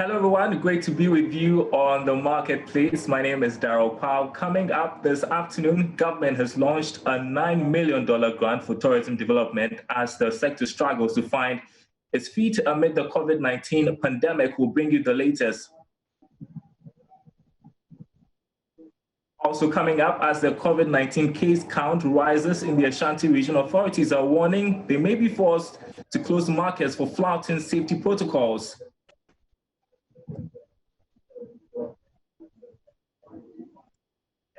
Hello everyone, great to be with you on the marketplace. My name is Daryl Powell. Coming up this afternoon, government has launched a $9 million grant for tourism development as the sector struggles to find its feet amid the COVID-19 pandemic. We'll bring you the latest. Also coming up, as the COVID-19 case count rises in the Ashanti region, authorities are warning they may be forced to close markets for flouting safety protocols.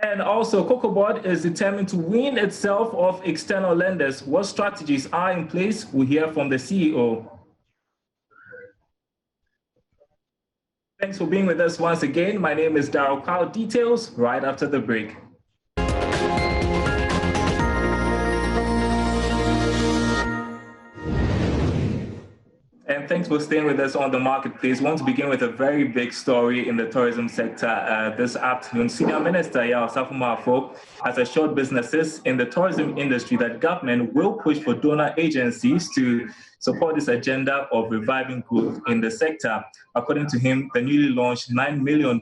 And also, Cocoa Board is determined to wean itself off external lenders. What strategies are in place? We'll hear from the CEO. Thanks for being with us once again. My name is Daryl Powell. Details right after the break. And thanks for staying with us on the marketplace. I want to begin with a very big story in the tourism sector this afternoon. Senior Minister Yaw has assured businesses in the tourism industry that government will push for donor agencies to support this agenda of reviving growth in the sector. According to him, the newly launched $9 million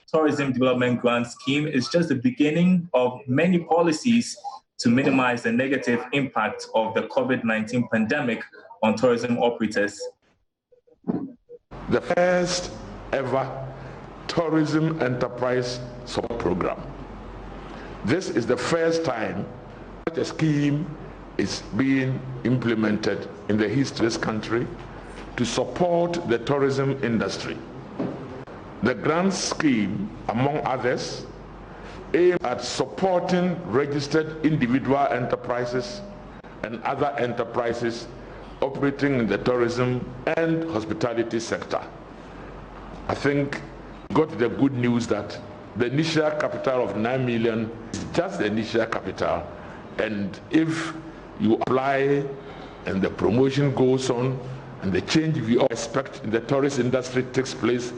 tourism development grant scheme is just the beginning of many policies to minimize the negative impact of the COVID-19 pandemic on tourism operators. The first ever tourism enterprise support program. This is the first time such a scheme is being implemented in the history of this country to support the tourism industry. The grant scheme, among others, aims at supporting registered individual enterprises and other enterprises operating in the tourism and hospitality sector. I think we got the good news that the initial capital of 9 million is just the initial capital, and if you apply and the promotion goes on and the change we all expect in the tourist industry takes place,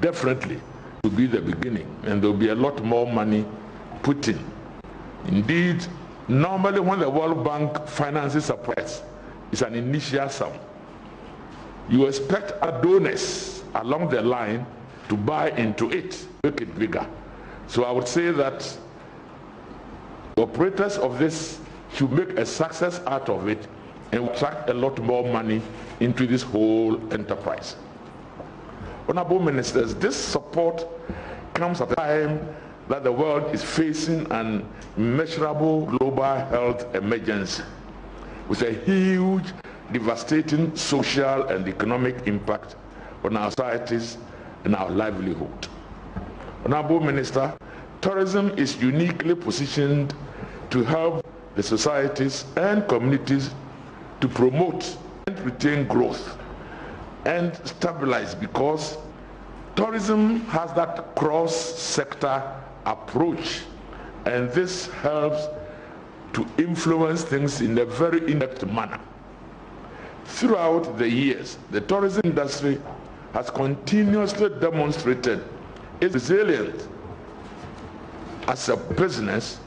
definitely will be the beginning, and there will be a lot more money put in. Indeed, normally when the World Bank finances a project, it's an initial sum. You expect our donors along the line to buy into it, make it bigger. So I would say that operators of this should make a success out of it and attract a lot more money into this whole enterprise. Honorable Ministers, this support comes at a time that the world is facing an immeasurable global health emergency with a huge, devastating social and economic impact on our societies and our livelihood. Honorable Minister, tourism is uniquely positioned to help the societies and communities to promote and retain growth and stabilize, because tourism has that cross-sector approach, and this helps to influence things in a very in-depth manner. Throughout the years, the tourism industry has continuously demonstrated its resilience as a business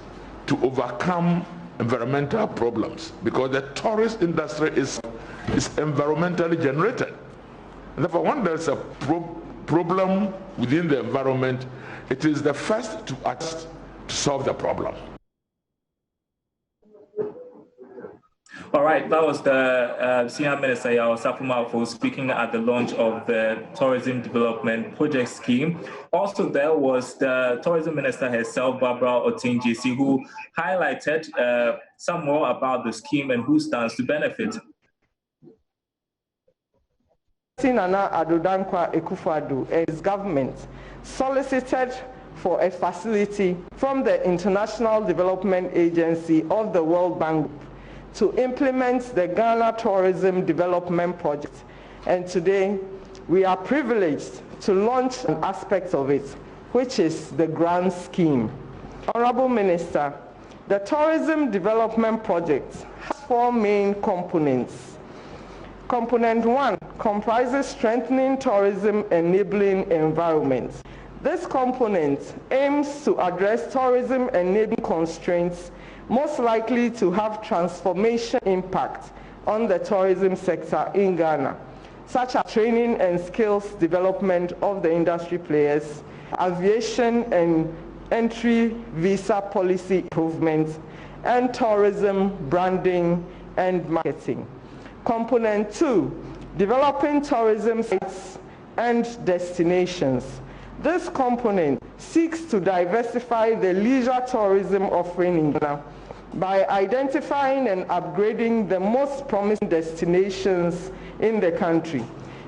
to overcome environmental problems, because the tourist industry is environmentally generated. And therefore, when there's a problem within the environment, it is the first to act to solve the problem. All right, that was the Senior Minister Yaw for speaking at the launch of the Tourism Development Project Scheme. Also, there was the Tourism Minister herself, Barbara Otinjesi, who highlighted some more about the scheme and who stands to benefit. Nana Adodankwa Ekufuado and his government solicited for a facility from the International Development Agency of the World Bank to implement the Ghana Tourism Development Project. And today, we are privileged to launch an aspect of it, which is the grant scheme. Honorable Minister, the Tourism Development Project has 4 main components. Component 1 comprises strengthening tourism enabling environment. This component aims to address tourism enabling constraints most likely to have transformation impact on the tourism sector in Ghana, such as training and skills development of the industry players, aviation and entry visa policy improvements, and tourism branding and marketing. Component 2, developing tourism sites and destinations. This component seeks to diversify the leisure tourism offering in Ghana by identifying and upgrading the most promising destinations in the country.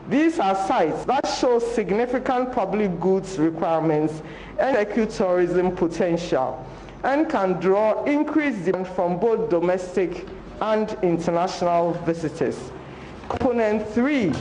These are sites that show significant public goods requirements and ecotourism potential and can draw increased demand from both domestic and international visitors. Component 3,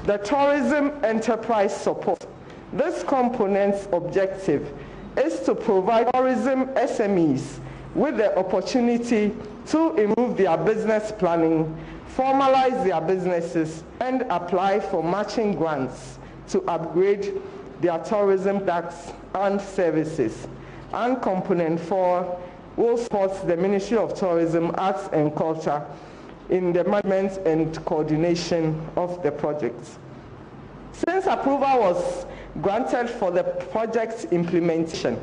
the tourism enterprise support. This component's objective is to provide tourism SMEs with the opportunity to improve their business planning, formalize their businesses, and apply for matching grants to upgrade their tourism products and services. And component 4 will support the Ministry of Tourism, Arts and Culture in the management and coordination of the projects. Since approval was granted for the project's implementation,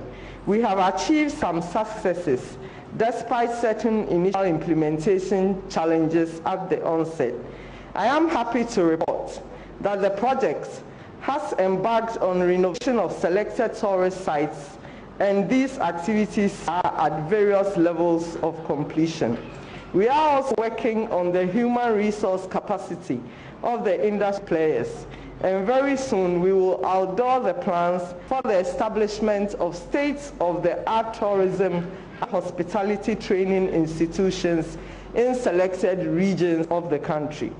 we have achieved some successes despite certain initial implementation challenges at the onset. I am happy to report that the project has embarked on renovation of selected tourist sites, and these activities are at various levels of completion. We are also working on the human resource capacity of the industry players, and very soon we will outdoor the plans for the establishment of state-of-the-art tourism and hospitality training institutions in selected regions of the country.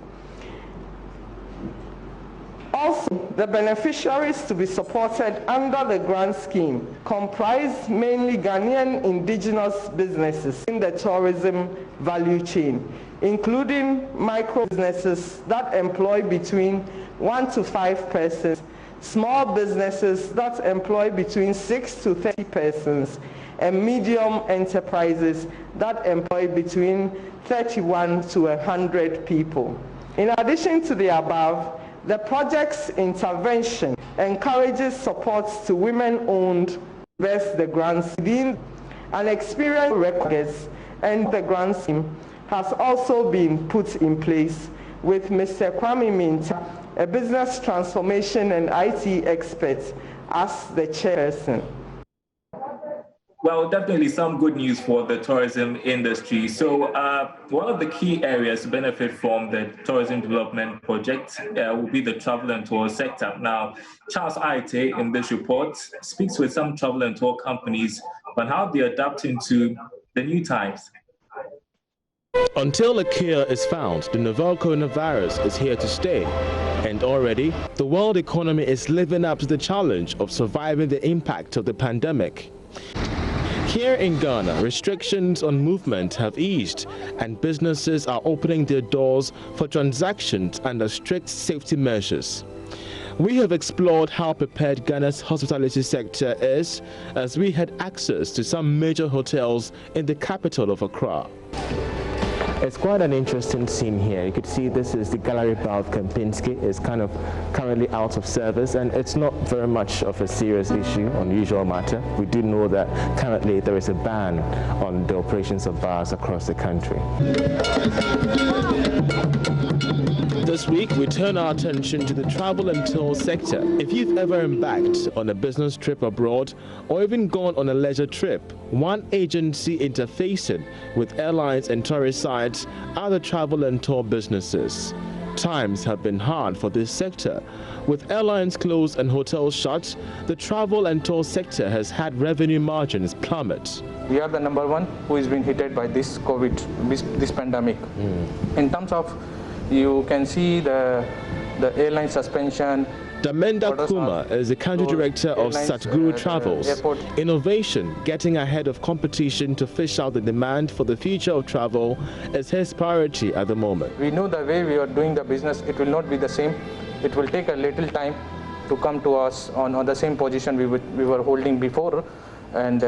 Also, the beneficiaries to be supported under the grant scheme comprise mainly Ghanaian indigenous businesses in the tourism value chain, including micro businesses that employ between 1 to 5 persons, small businesses that employ between 6 to 30 persons, and medium enterprises that employ between 31 to 100 people. In addition to the above, the project's intervention encourages support to women-owned versus the grants within an experienced records, and the grant scheme has also been put in place with Mr. Kwame Minta, a business transformation and IT expert, as the chairperson. Well, definitely some good news for the tourism industry. So one of the key areas to benefit from the tourism development project will be the travel and tour sector. Now, Charles Aite in this report speaks with some travel and tour companies on how they're adapting to the new times. Until a cure is found, the novel coronavirus is here to stay. And already, the world economy is living up to the challenge of surviving the impact of the pandemic. Here in Ghana, restrictions on movement have eased, and businesses are opening their doors for transactions under strict safety measures. We have explored how prepared Ghana's hospitality sector is as we had access to some major hotels in the capital of Accra. It's quite an interesting scene here. You could see this is the Gallery Bar of Kempinski. It's kind of currently out of service, and it's not very much of a serious issue, unusual matter. We do know that currently there is a ban on the operations of bars across the country. This week, we turn our attention to the travel and tour sector. If you've ever embarked on a business trip abroad or even gone on a leisure trip, one agency interfacing with airlines and tourist sites are the travel and tour businesses. Times have been hard for this sector. With airlines closed and hotels shut, the travel and tour sector has had revenue margins plummet. We are the number one who has been hit by this this pandemic. In terms of, you can see the airline suspension. Damenda Kuma is the country director of Satguru Travels. Innovation, getting ahead of competition to fish out the demand for the future of travel, is his priority at the moment. We know the way we are doing the business, it will not be the same. It will take a little time to come to us on the same position we were holding before, and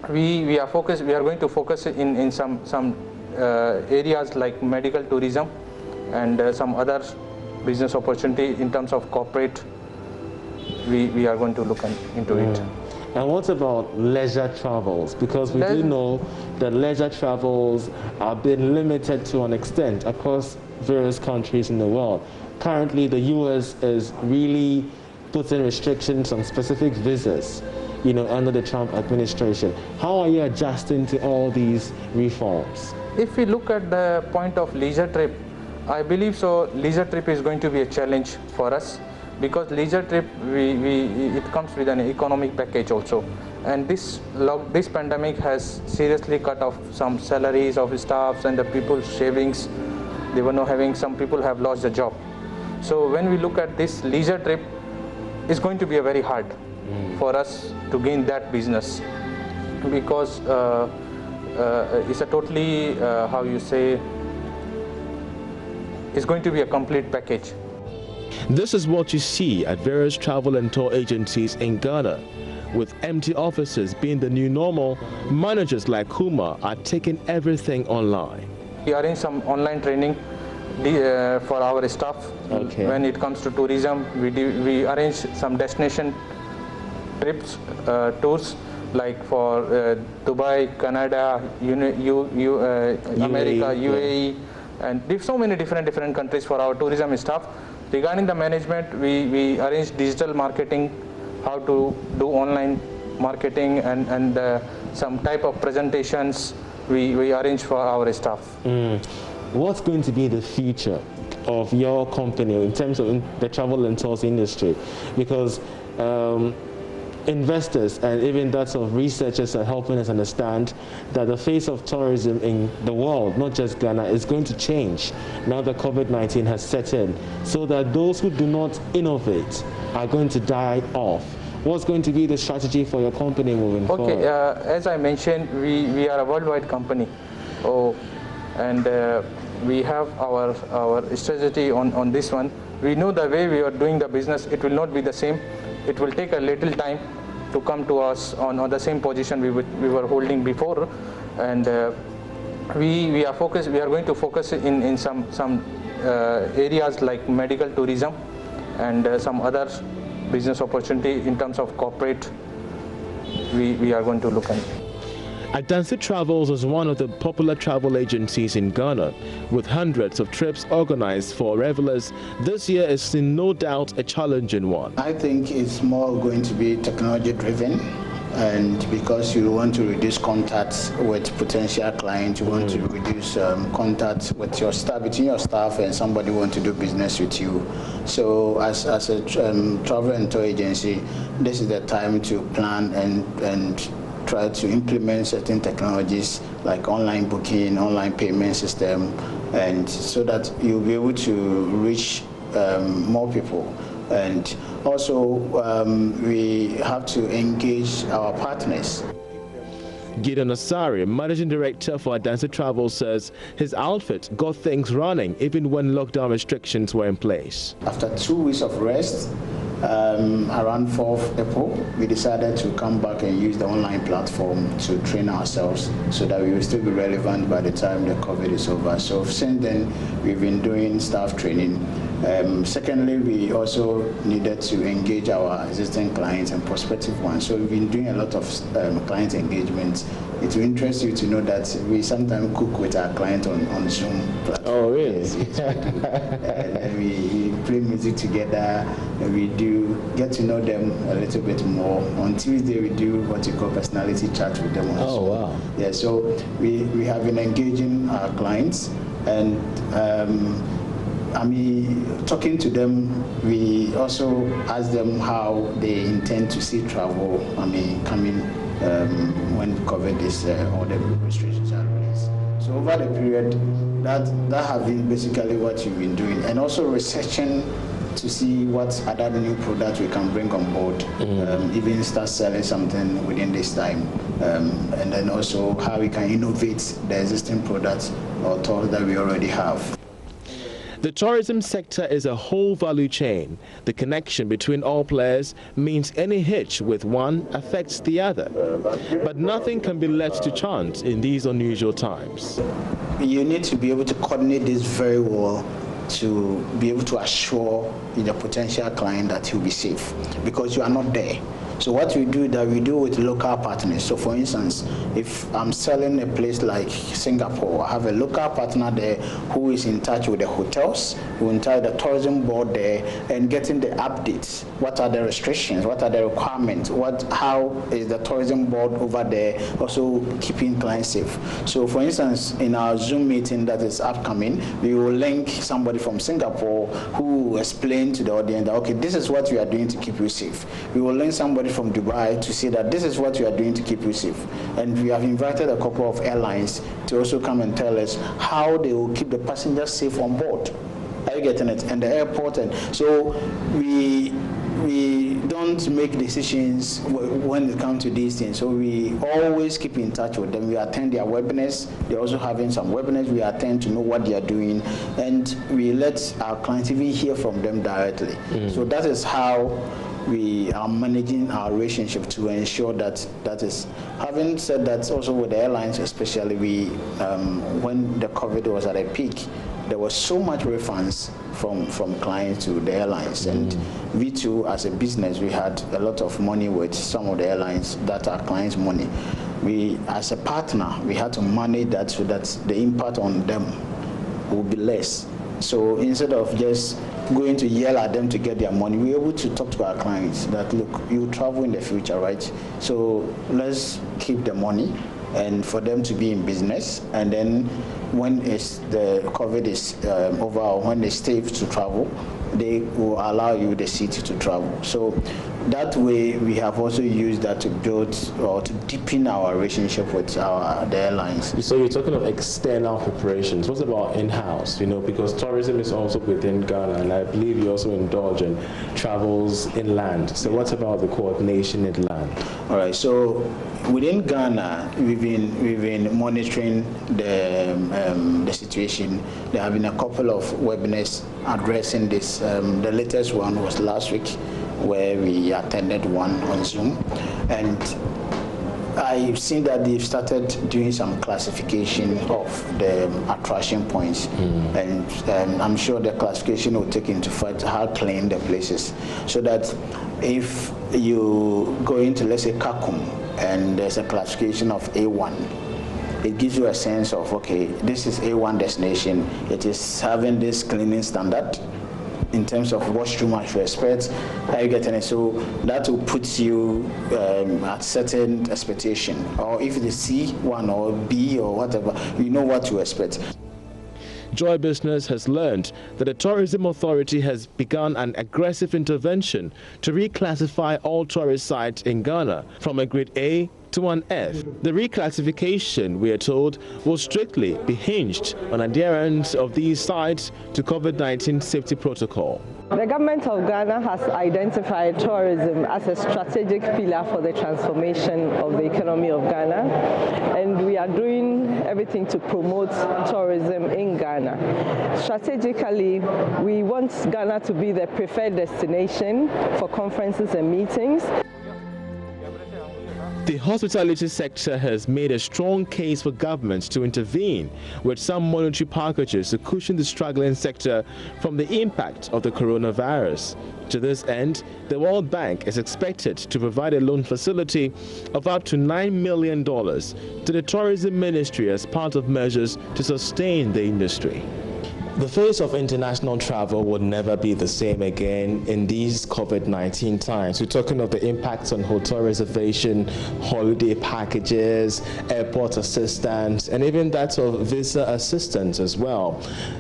we are going to focus in some areas like medical tourism and some other business opportunity in terms of corporate, we are going to look into it. And what about leisure travels? Because we do know that leisure travels are being limited to an extent across various countries in the world. Currently, the US is really putting restrictions on specific visas, under the Trump administration. How are you adjusting to all these reforms? If we look at the point of leisure trip, I believe so leisure trip is going to be a challenge for us, because leisure trip, it comes with an economic package also. And this pandemic has seriously cut off some salaries of staffs and the people's savings. They were not having, some people have lost their job. So when we look at this leisure trip, it's going to be a very hard for us to gain that business, because it's a totally, it's going to be a complete package. This is what you see at various travel and tour agencies in Ghana. With empty offices being the new normal, managers like Kuma are taking everything online. We arrange some online training for our staff. Okay. When it comes to tourism, we arrange some destination trips, tours, like for Dubai, Canada, America, UAE, and so many different countries for our tourism staff. Regarding the management, we arrange digital marketing, how to do online marketing, and some type of presentations we arrange for our staff. What's going to be the future of your company in terms of the travel and tours industry? Because investors and even that of researchers are helping us understand that the face of tourism in the world, not just Ghana, is going to change now that COVID-19 has set in, so that those who do not innovate are going to die off. What's going to be the strategy for your company moving forward? Okay, as I mentioned, we are a worldwide company, and we have our strategy on this one. We know the way we are doing the business, it will not be the same. It will take a little time to come to us on the same position we were holding before, and we are going to focus in some areas like medical tourism and some other business opportunity in terms of corporate. We are going to look at. Adansi Travels is one of the popular travel agencies in Ghana, with hundreds of trips organized for revelers. This year is no doubt a challenging one. I think it's more going to be technology driven, and because you want to reduce contacts with potential clients, you want to reduce contacts with your staff, between your staff and somebody who want to do business with you. So as a travel and tour agency, this is the time to plan and try to implement certain technologies like online booking, online payment system, and so that you'll be able to reach more people. And also we have to engage our partners. Gideon Asari, Managing Director for Adansi Travel, says his outfit got things running even when lockdown restrictions were in place. After 2 weeks of rest, around 4th April, we decided to come back and use the online platform to train ourselves so that we will still be relevant by the time the COVID is over. So since then, we've been doing staff training. Secondly, we also needed to engage our existing clients and prospective ones. So we've been doing a lot of client engagement. It will interest you to know that we sometimes cook with our client on Zoom platform. Oh, really? Yes, we play music together, and we do get to know them a little bit more. On Tuesday, we do what we call personality chat with them on Zoom. Oh, wow. Yeah, so we have been engaging our clients, and talking to them, we also ask them how they intend to see travel, coming when COVID is, all the restrictions are released. So over the period, that has been basically what we've been doing, and also researching to see what other new products we can bring on board, even start selling something within this time, and then also how we can innovate the existing products or tools that we already have. The tourism sector is a whole value chain. The connection between all players means any hitch with one affects the other. But nothing can be left to chance in these unusual times. You need to be able to coordinate this very well to be able to assure the potential client that he'll be safe, because you are not there. So what we do that we do with local partners. So for instance, if I'm selling a place like Singapore, I have a local partner there who is in touch with the hotels, who in touch with the tourism board there, and getting the updates. What are the restrictions? What are the requirements? How is the tourism board over there also keeping clients safe? So for instance, in our Zoom meeting that is upcoming, we will link somebody from Singapore who will explain to the audience that, okay, this is what we are doing to keep you safe. We will link somebody from Dubai to say that this is what we are doing to keep you safe. And we have invited a couple of airlines to also come and tell us how they will keep the passengers safe on board. Are you getting it? And the airport. And so we don't make decisions when it comes to these things. So we always keep in touch with them. We attend their webinars. They're also having some webinars. We attend to know what they are doing. And we let our clients even hear from them directly. So that is how we are managing our relationship to ensure that is. Having said that, also with the airlines especially, we when the COVID was at a peak, there was so much refunds from clients to the airlines, and we too, as a business, we had a lot of money with some of the airlines that are clients' money. We, as a partner, we had to manage that so that the impact on them will be less. So instead of just going to yell at them to get their money, we're able to talk to our clients that, look, you travel in the future, right? So let's keep the money and for them to be in business, and then when the COVID is over, or when it's safe to travel, they will allow you the city to travel. So that way we have also used that to build or to deepen our relationship with the airlines. So you're talking of external preparations. What about in-house? Because tourism is also within Ghana, and I believe you also indulge in travels inland. So what about the coordination inland? All right. So within Ghana, we've been monitoring the situation. There have been a couple of webinars addressing this. The latest one was last week, where we attended one on Zoom, and I've seen that they've started doing some classification of the attraction points, and I'm sure the classification will take into fact how clean the place is, so that if you go into, let's say, Kakum, and there's a classification of A1, it gives you a sense of, okay, this is A1 destination, it is having this cleaning standard in terms of washroom aspects. How you getting it? So that will put you at certain expectation, or if it's C1 or B or whatever, you know what to expect. Joy Business has learned that the Tourism Authority has begun an aggressive intervention to reclassify all tourist sites in Ghana from a grade A to an F. The reclassification, we are told, will strictly be hinged on adherence of these sites to COVID-19 safety protocol. The government of Ghana has identified tourism as a strategic pillar for the transformation of the economy of Ghana, and we are doing everything to promote tourism in Ghana. Strategically, we want Ghana to be the preferred destination for conferences and meetings. The hospitality sector has made a strong case for governments to intervene with some monetary packages to cushion the struggling sector from the impact of the coronavirus. To this end, the World Bank is expected to provide a loan facility of up to $9 million to the Tourism Ministry as part of measures to sustain the industry. The face of international travel will never be the same again in these COVID-19 times. We're talking of the impacts on hotel reservation, holiday packages, airport assistance, and even that of visa assistance as well.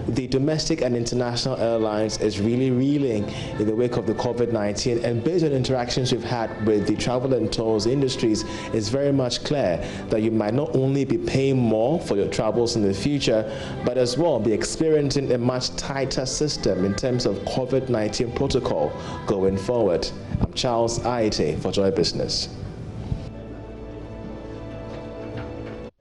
The domestic and international airlines is really reeling in the wake of the COVID-19, and based on interactions we've had with the travel and tours industries, it's very much clear that you might not only be paying more for your travels in the future, but as well be experiencing a much tighter system in terms of COVID-19 protocol going forward. I'm Charles Aite for Joy Business.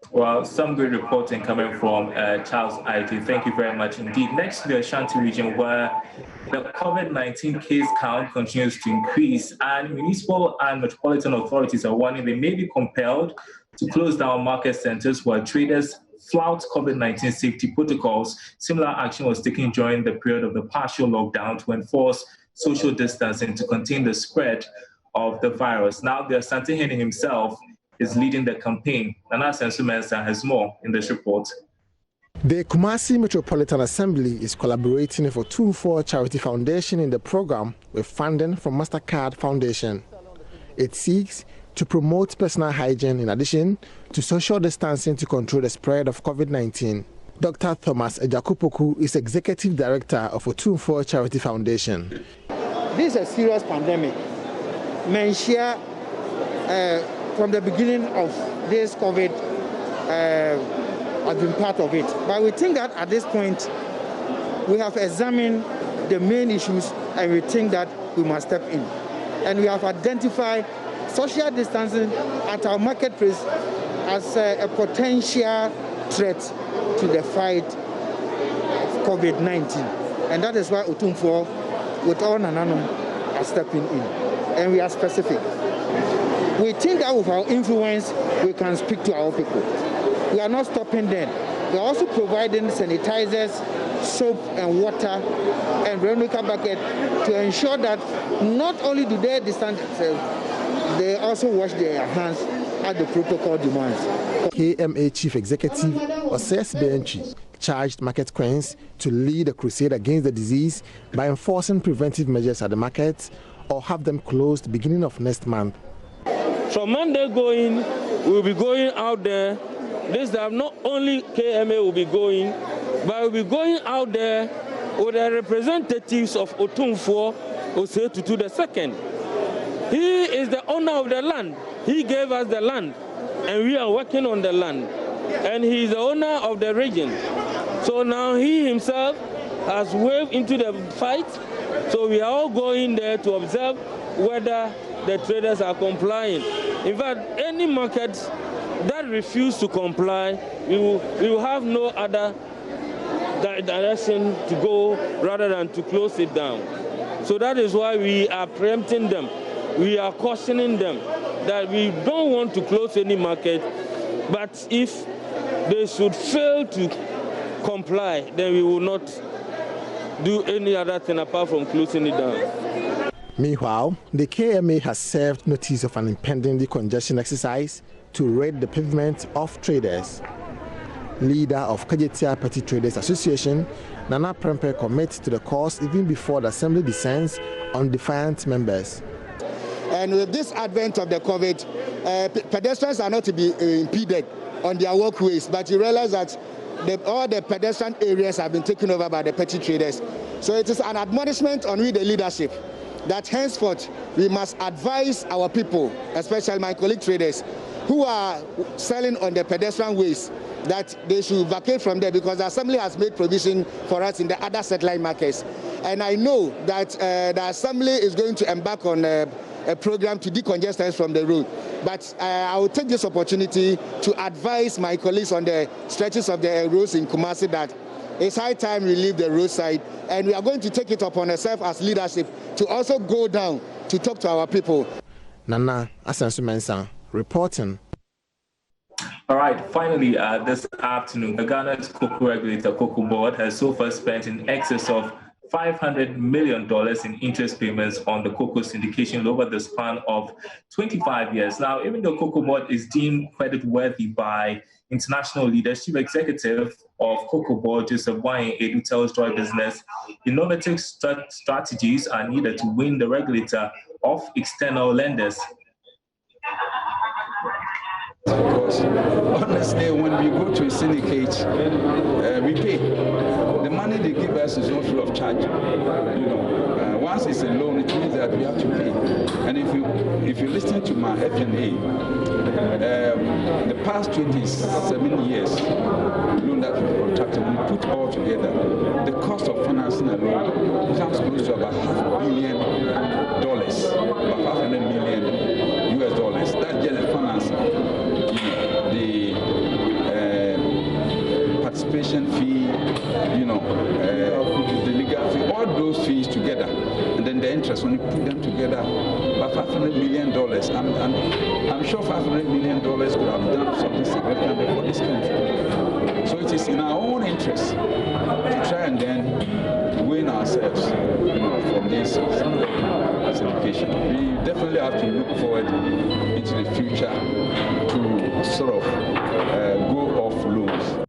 Well, some good reporting coming from Charles Aite. Thank you very much indeed. Next to the Ashanti region, where the COVID-19 case count continues to increase, and municipal and metropolitan authorities are warning they may be compelled to close down market centers where traders flout COVID-19 safety protocols. Similar action was taken during the period of the partial lockdown to enforce social distancing to contain the spread of the virus. Now, the Asante Hene himself is leading the campaign. Nana Sensu Mensah has more in this report. The Kumasi Metropolitan Assembly is collaborating with Otumfuo Charity Foundation in the program with funding from MasterCard Foundation. It seeks to promote personal hygiene in addition to social distancing to control the spread of COVID-19. Dr. Thomas Ejakupoku is Executive Director of Otumfuo Charity Foundation. This is a serious pandemic. Menshia, from the beginning of this COVID, has been part of it. But we think that at this point, we have examined the main issues and we think that we must step in. And we have identified social distancing at our marketplace as a potential threat to the fight of COVID-19. And that is why Otumfuo, with all Nananum, are stepping in. And we are specific. We think that with our influence, we can speak to our people. We are not stopping them. We are also providing sanitizers, soap and water and Veronica bucket to ensure that not only do they distance themselves, they also wash their hands as the protocol demands. KMA Chief Executive Oses Benchi charged market queens to lead a crusade against the disease by enforcing preventive measures at the markets or have them closed beginning of next month. From Monday going, we'll be going out there. This time not only KMA will be going, but we'll be going out there with the representatives of Otumfuo Osetutu II. He is the owner of the land. He gave us the land, and we are working on the land. And he is the owner of the region. So now he himself has waved into the fight. So we are all going there to observe whether the traders are complying. In fact, any market that refuse to comply, we will have no other direction to go rather than to close it down. So that is why we are preempting them. We are cautioning them that we don't want to close any market, but if they should fail to comply, then we will not do any other thing apart from closing it down. Meanwhile, the KMA has served notice of an impending decongestion exercise to raid the pavement of traders. Leader of Kajetia Petty Traders Association, Nana Prempe commits to the cause even before the assembly descends on defiant members. And with this advent of the COVID, pedestrians are not to be impeded on their walkways, but you realize that all the pedestrian areas have been taken over by the petty traders. So it is an admonishment on we, the leadership, that henceforth we must advise our people, especially my colleague traders, who are selling on the pedestrian ways, that they should vacate from there because the assembly has made provision for us in the other satellite markets. And I know that the assembly is going to embark on a program to decongest us from the road. But I will take this opportunity to advise my colleagues on the stretches of the roads in Kumasi that it's high time we leave the roadside, and we are going to take it upon ourselves as leadership to also go down to talk to our people. Nana Asensu Mensah reporting. All right, finally, this afternoon, the Ghana's cocoa regulator, Cocoa Board, has so far spent in excess of $500 million in interest payments on the cocoa syndication over the span of 25 years. Now, even though Cocoa Board is deemed credit-worthy by international leaders, Chief Executive of Cocoa Board, Joseph Aboagye-Wiafe, tells Joy Business, innovative strategies are needed to win the regulator of external lenders. Because honestly, when we go to syndicate, we pay. The money they give us is not free of charge. Once it's a loan, it means that we have to pay. And if you listen to my FNA, the past 27 years loan that we contracted, we put all together, the cost of financing a loan comes close to about $500 million, about $500 million US. That's just the financing. The participation fee, the legal fee, all those fees together, and then the interest, when you put them together, about $500 million. I'm sure $500 million could have done something significant for this country. it is in our own interest to try and then win ourselves, from this certification. We definitely have to look forward into the future to sort of go off loans.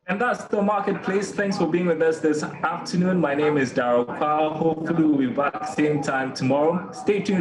And that's the marketplace. Thanks for being with us this afternoon. My name is Darryl Powell. Hopefully we'll be back same time tomorrow. Stay tuned.